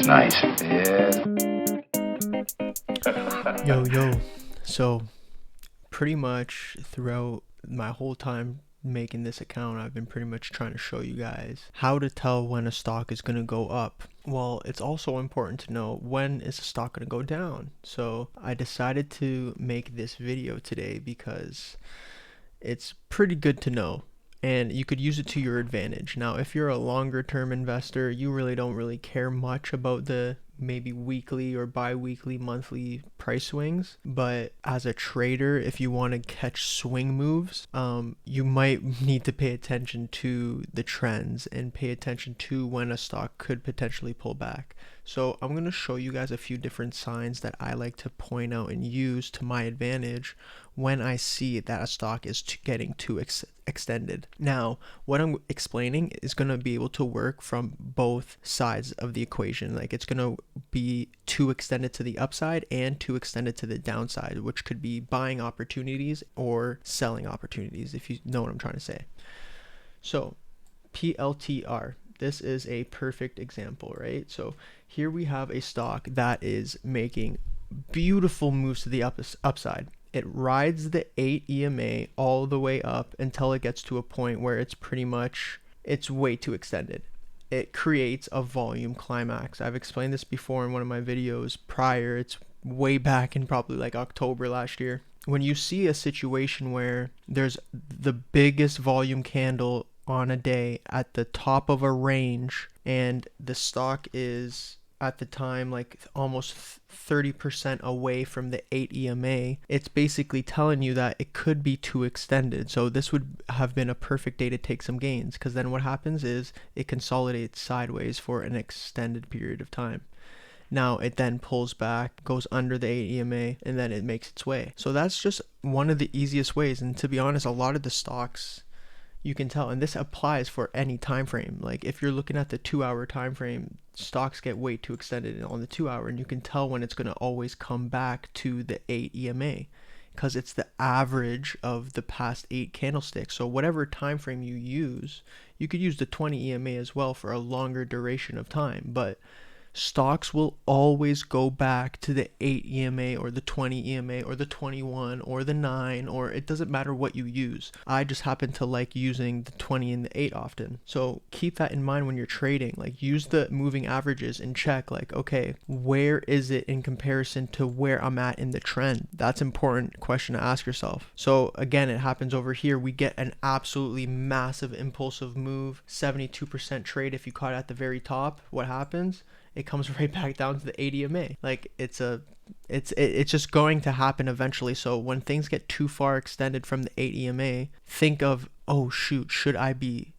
Nice. Yeah. Yo. So, pretty much throughout my whole time making this account, I've been pretty much trying to show you guys how to tell when a stock is going to go up. Well, it's also important to know when is a stock going to go down. So, I decided to make this video today because it's pretty good to know and you could use it to your advantage. Now, if you're a longer term investor, you really don't really care much about the maybe weekly or bi-weekly, monthly price swings. But as a trader, if you want to catch swing moves, you might need to pay attention to the trends and pay attention to when a stock could potentially pull back. So I'm going to show you guys a few different signs that I like to point out and use to my advantage when I see that a stock is getting too extended. Now, what I'm explaining is going to be able to work from both sides of the equation. Like, it's going to be too extended to the upside and too extended to the downside, which could be buying opportunities or selling opportunities, if you know what I'm trying to say. So, PLTR. This is a perfect example, right? So here we have a stock that is making beautiful moves to the upside. It rides the 8 EMA all the way up until it gets to a point where it's way too extended. It creates a volume climax. I've explained this before in one of my videos prior. It's way back in probably like October last year. When you see a situation where there's the biggest volume candle on a day at the top of a range and the stock is at the time like almost 30% away from the 8 EMA, it's basically telling you that it could be too extended. So this would have been a perfect day to take some gains, because then what happens is it consolidates sideways for an extended period of time. Now it then pulls back, goes under the 8 EMA, and then it makes its way. So that's just one of the easiest ways. And to be honest, a lot of the stocks you can tell, and this applies for any time frame. Like if you're looking at the 2-hour time frame, stocks get way too extended on the 2-hour, and you can tell when it's going to always come back to the 8 EMA because it's the average of the past 8 candlesticks. So whatever time frame you use, you could use the 20 EMA as well for a longer duration of time, but stocks will always go back to the 8 EMA or the 20 EMA or the 21 or the 9, or it doesn't matter what you use. I just happen to like using the 20 and the 8 often. So keep that in mind when you're trading. Like, use the moving averages and check like, okay, where is it in comparison to where I'm at in the trend? That's an important question to ask yourself. So again, it happens over here. We get an absolutely massive impulsive move, 72% trade. If you caught it at the very top, what happens? It comes right back down to the 8 EMA. Like it's just going to happen eventually. So when things get too far extended from the 8 EMA, think of, oh shoot, should I be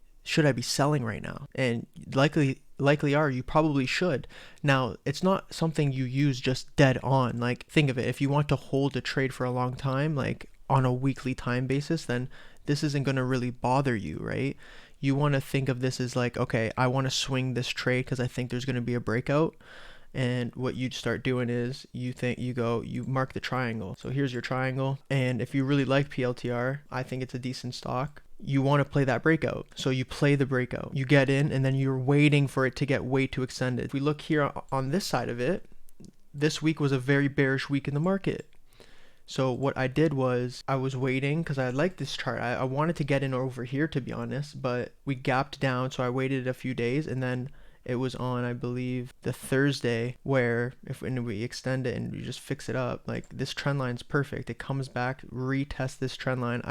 selling right now? And likely you probably should. Now, it's not something you use just dead on. Like, think of it, if you want to hold a trade for a long time, like on a weekly time basis, then this isn't going to really bother you, right? You want to think of this as like, okay, I want to swing this trade because I think there's going to be a breakout. And what you'd start doing is you mark the triangle. So here's your triangle. And if you really like PLTR, I think it's a decent stock. You want to play that breakout. So you play the breakout. You get in and then you're waiting for it to get way too extended. If we look here on this side of it, this week was a very bearish week in the market. So what I did was I was waiting because I liked this chart. I wanted to get in over here, to be honest, but we gapped down. So I waited a few days, and then it was on, I believe, the Thursday, where when we extend it and we just fix it up, like this trend line's perfect. It comes back, retest this trend line.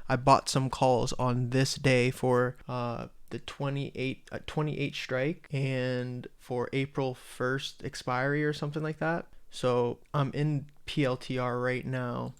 I bought some calls on this day for the 28 strike and for April 1st expiry or something like that. So I'm in PLTR right now,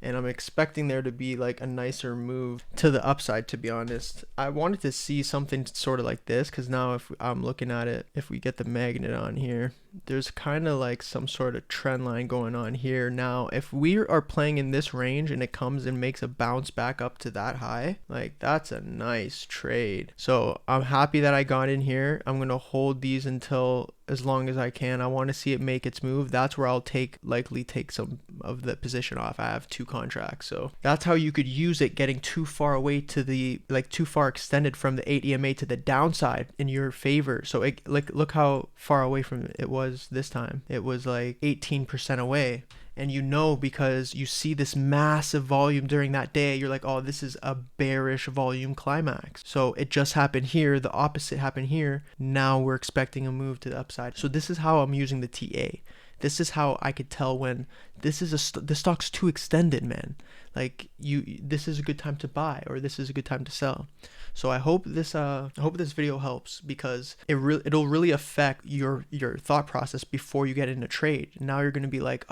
and I'm expecting there to be like a nicer move to the upside, to be honest. I wanted to see something sort of like this, because now if I'm looking at it, if we get the magnet on here, there's kind of like some sort of trend line going on here. Now, if we are playing in this range and it comes and makes a bounce back up to that high, like that's a nice trade. So I'm happy that I got in here. I'm going to hold these until as long as I can. I want to see it make its move. That's where I'll likely take some of the position off. I have 2 contracts, so that's how you could use it, getting too far away to the, like, too far extended from the 8 EMA to the downside in your favor. So it, like, look how far away from it was this time. It was like 18% away. And you know, because you see this massive volume during that day, you're like, oh, this is a bearish volume climax. So it just happened here. The opposite happened here. Now we're expecting a move to the upside. So this is how I'm using the TA. This is how I could tell when this is the stock's too extended, man. Like, this is a good time to buy, or this is a good time to sell. So I hope this video helps, because it'll really affect your thought process before you get in a trade. Now you're going to be like,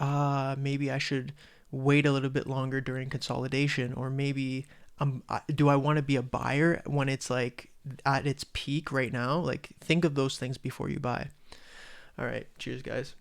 maybe I should wait a little bit longer during consolidation, or maybe do I want to be a buyer when it's like at its peak right now? Like, think of those things before you buy. All right, cheers guys.